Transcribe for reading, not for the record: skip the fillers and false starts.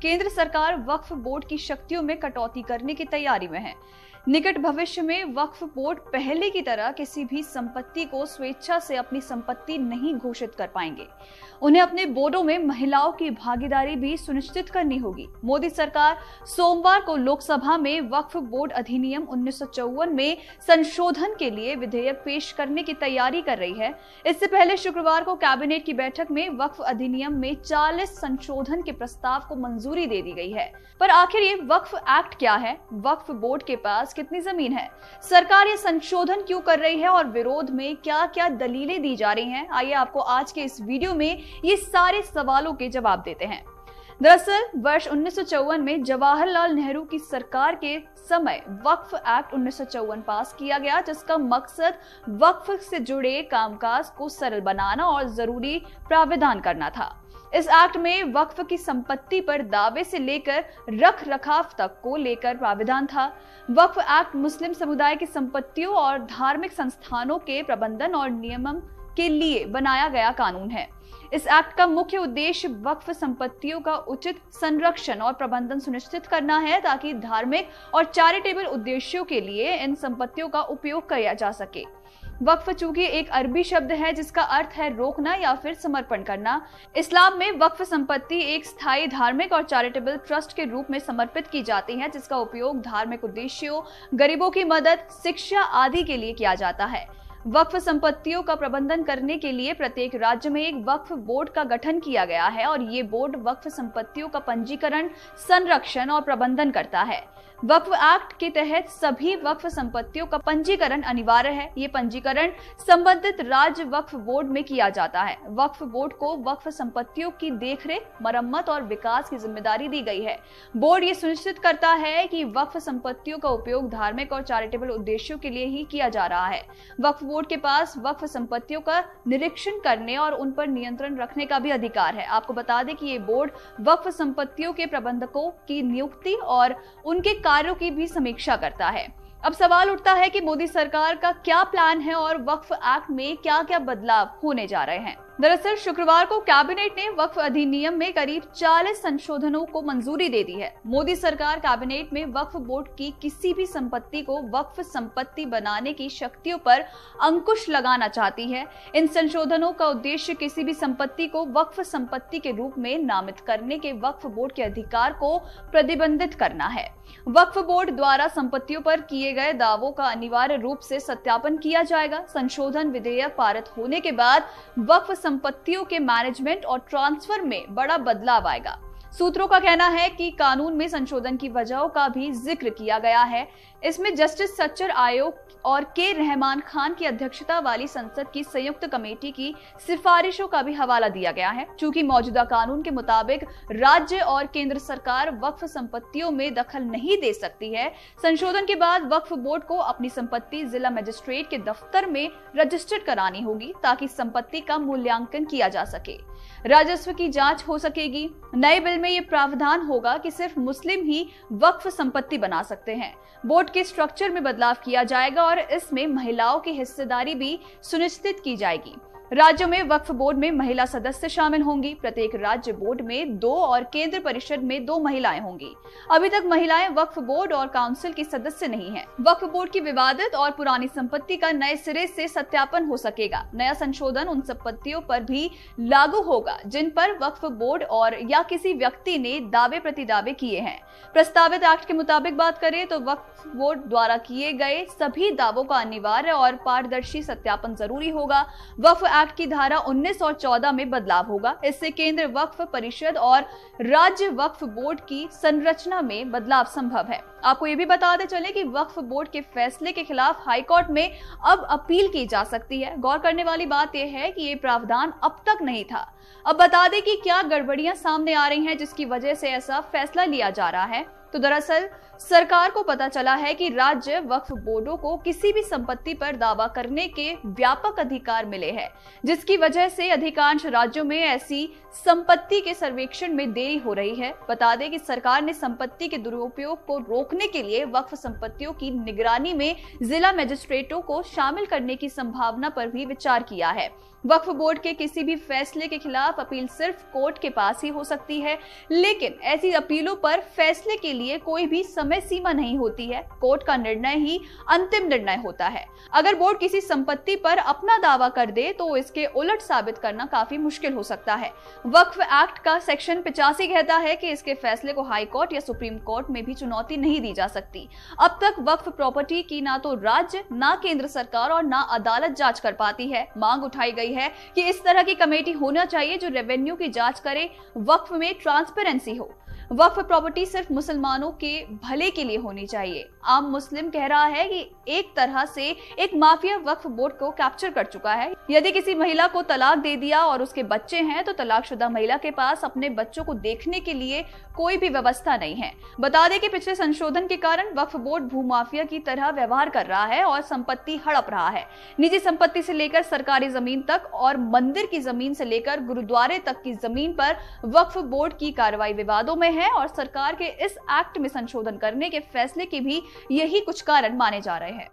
केंद्र सरकार वक्फ बोर्ड की शक्तियों में कटौती करने की तैयारी में है। निकट भविष्य में वक्फ बोर्ड पहले की तरह किसी भी संपत्ति को स्वेच्छा से अपनी संपत्ति नहीं घोषित कर पाएंगे। उन्हें अपने बोर्डों में महिलाओं की भागीदारी भी सुनिश्चित करनी होगी। मोदी सरकार सोमवार को लोकसभा में वक्फ बोर्ड अधिनियम 1954 में संशोधन के लिए विधेयक पेश करने की तैयारी कर रही है। इससे पहले शुक्रवार को कैबिनेट की बैठक में वक्फ अधिनियम में 40 संशोधन के प्रस्ताव को मंजूरी दे दी गई है। पर आखिर ये वक्फ एक्ट क्या है? वक्फ बोर्ड के पास कितनी जमीन है? सरकार ये संशोधन क्यों कर रही है और विरोध में क्या क्या दलीलें दी जा रही हैं? आइए आपको आज के इस वीडियो में ये सारे सवालों के जवाब देते हैं। दरअसल वर्ष 1954 में जवाहरलाल नेहरू की सरकार के समय वक्फ एक्ट 1954 पास किया गया, जिसका मकसद वक्फ से जुड़े कामकाज को सरल बनाना और जरूरी प्रावधान करना था। इस एक्ट में वक्फ की संपत्ति पर दावे से लेकर रख रखाव तक को लेकर प्रावधान था। वक्फ एक्ट मुस्लिम समुदाय की संपत्तियों और धार्मिक संस्थानों के प्रबंधन और नियमन के लिए बनाया गया कानून है। इस एक्ट का मुख्य उद्देश्य वक्फ संपत्तियों का उचित संरक्षण और प्रबंधन सुनिश्चित करना है, ताकि धार्मिक और चैरिटेबल उद्देश्यों के लिए इन संपत्तियों का उपयोग किया जा सके। वक्फ चूंकि एक अरबी शब्द है जिसका अर्थ है रोकना या फिर समर्पण करना। इस्लाम में वक्फ संपत्ति एक स्थायी धार्मिक और चैरिटेबल ट्रस्ट के रूप में समर्पित की जाती है, जिसका उपयोग धार्मिक उद्देश्यों, गरीबों की मदद, शिक्षा आदि के लिए किया जाता है। वक्फ संपत्तियों का प्रबंधन करने के लिए प्रत्येक राज्य में एक वक्फ बोर्ड का गठन किया गया है और ये बोर्ड वक्फ संपत्तियों का पंजीकरण, संरक्षण और प्रबंधन करता है। वक्फ एक्ट के तहत सभी वक्फ संपत्तियों का पंजीकरण अनिवार्य है। ये पंजीकरण संबंधित राज्य वक्फ बोर्ड में किया जाता है। वक्फ बोर्ड को वक्फ संपत्तियों की देखरेख, मरम्मत और विकास की जिम्मेदारी दी गई है। बोर्ड ये सुनिश्चित करता है कि वक्फ संपत्तियों का उपयोग धार्मिक और चैरिटेबल उद्देश्यों के लिए ही किया जा रहा है। वक्फ बोर्ड के पास वक्फ संपत्तियों का निरीक्षण करने और उन पर नियंत्रण रखने का भी अधिकार है। आपको बता दें कि ये बोर्ड वक्फ संपत्तियों के प्रबंधकों की नियुक्ति और उनके कार्यों की भी समीक्षा करता है। अब सवाल उठता है कि मोदी सरकार का क्या प्लान है और वक्फ एक्ट में क्या क्या बदलाव होने जा रहे हैं। दरअसल शुक्रवार को कैबिनेट ने वक्फ अधिनियम में करीब 40 संशोधनों को मंजूरी दे दी है। मोदी सरकार कैबिनेट में वक्फ बोर्ड की किसी भी संपत्ति को वक्फ संपत्ति बनाने की शक्तियों पर अंकुश लगाना चाहती है। इन संशोधनों का उद्देश्य किसी भी संपत्ति को वक्फ संपत्ति के रूप में नामित करने के वक्फ बोर्ड के अधिकार को प्रतिबंधित करना है। वक्फ बोर्ड द्वारा संपत्तियों पर किए गए दावों का अनिवार्य रूप से सत्यापन किया जाएगा। संशोधन विधेयक पारित होने के बाद वक्फ संपत्तियों के मैनेजमेंट और ट्रांसफर में बड़ा बदलाव आएगा। सूत्रों का कहना है कि कानून में संशोधन की वजहों का भी जिक्र किया गया है। इसमें जस्टिस सच्चर आयोग और के रहमान खान की अध्यक्षता वाली संसद की संयुक्त कमेटी की सिफारिशों का भी हवाला दिया गया है। चूंकि मौजूदा कानून के मुताबिक राज्य और केंद्र सरकार वक्फ संपत्तियों में दखल नहीं दे सकती है, संशोधन के बाद वक्फ बोर्ड को अपनी संपत्ति जिला मजिस्ट्रेट के दफ्तर में रजिस्टर्ड करानी होगी, ताकि संपत्ति का मूल्यांकन किया जा सके, राजस्व की जांच हो सकेगी। नए बिल में ये प्रावधान होगा कि सिर्फ मुस्लिम ही वक्फ संपत्ति बना सकते हैं। बोर्ड के स्ट्रक्चर में बदलाव किया जाएगा और इसमें महिलाओं की हिस्सेदारी भी सुनिश्चित की जाएगी। राज्यों में वक्फ बोर्ड में महिला सदस्य शामिल होंगी। प्रत्येक राज्य बोर्ड में 2 और केंद्र परिषद में 2 महिलाएं होंगी। अभी तक महिलाएं वक्फ बोर्ड और काउंसिल की सदस्य नहीं हैं। वक्फ बोर्ड की विवादित और पुरानी संपत्ति का नए सिरे से सत्यापन हो सकेगा। नया संशोधन उन संपत्तियों पर भी लागू होगा जिन पर वक्फ बोर्ड और या किसी व्यक्ति ने दावे प्रतिदावे किए हैं। प्रस्तावित एक्ट के मुताबिक बात करें तो वक्फ बोर्ड द्वारा किए गए सभी दावों का अनिवार्य और पारदर्शी सत्यापन जरूरी होगा। वक्फ एक्ट की धारा 19 और 14 में बदलाव होगा। इससे केंद्र वक्फ परिषद और राज्य वक्फ बोर्ड की संरचना में बदलाव संभव है। आपको ये भी बताते चले कि वक्फ बोर्ड के फैसले के खिलाफ हाईकोर्ट में अब अपील की जा सकती है। गौर करने वाली बात यह है कि ये प्रावधान अब तक नहीं था। अब बता दें कि क्या गड़बड़ियां सामने आ रही हैं जिसकी वजह से ऐसा फैसला लिया जा रहा है। तो दरअसल सरकार को पता चला है कि राज्य वक्फ बोर्डों को किसी भी संपत्ति पर दावा करने के व्यापक अधिकार मिले हैं, जिसकी वजह से अधिकांश राज्यों में ऐसी संपत्ति के सर्वेक्षण में देरी हो रही है। बता दें कि सरकार ने संपत्ति के दुरुपयोग को रोकने के लिए वक्फ संपत्तियों की निगरानी में जिला मजिस्ट्रेटों को शामिल करने की संभावना पर भी विचार किया है। वक्फ बोर्ड के किसी भी फैसले के खिलाफ अपील सिर्फ कोर्ट के पास ही हो सकती है, लेकिन ऐसी अपीलों पर फैसले के लिए कोई भी समय सीमा नहीं होती है। कोर्ट का निर्णय ही अंतिम निर्णय होता है। अगर बोर्ड किसी संपत्ति पर अपना दावा कर दे तो इसके उलट साबित करना काफी मुश्किल हो सकता है। वक्फ एक्ट का सेक्शन 85 कहता है कि इसके फैसले को हाई कोर्ट या सुप्रीम कोर्ट में भी चुनौती नहीं दी जा सकती। अब तक वक्फ प्रॉपर्टी की ना तो राज्य, ना केंद्र सरकार और ना अदालत जांच कर पाती है। मांग उठाई गई है कि इस तरह की कमेटी होना चाहिए जो रेवेन्यू की जांच करे, वक्फ में ट्रांसपेरेंसी हो। वक्फ प्रॉपर्टी सिर्फ मुसलमानों के भले के लिए होनी चाहिए। आम मुस्लिम कह रहा है कि एक तरह से एक माफिया वक्फ बोर्ड को कैप्चर कर चुका है। यदि किसी महिला को तलाक दे दिया और उसके बच्चे हैं तो तलाकशुदा महिला के पास अपने बच्चों को देखने के लिए कोई भी व्यवस्था नहीं है। बता दें कि पिछले संशोधन के कारण वक्फ बोर्ड भूमाफिया की तरह व्यवहार कर रहा है और संपत्ति हड़प रहा है। निजी संपत्ति से लेकर सरकारी जमीन तक और मंदिर की जमीन से लेकर गुरुद्वारे तक की जमीन पर वक्फ बोर्ड की कार्रवाई विवादों में है और सरकार के इस एक्ट में संशोधन करने के फैसले के भी यही कुछ कारण माने जा रहे हैं।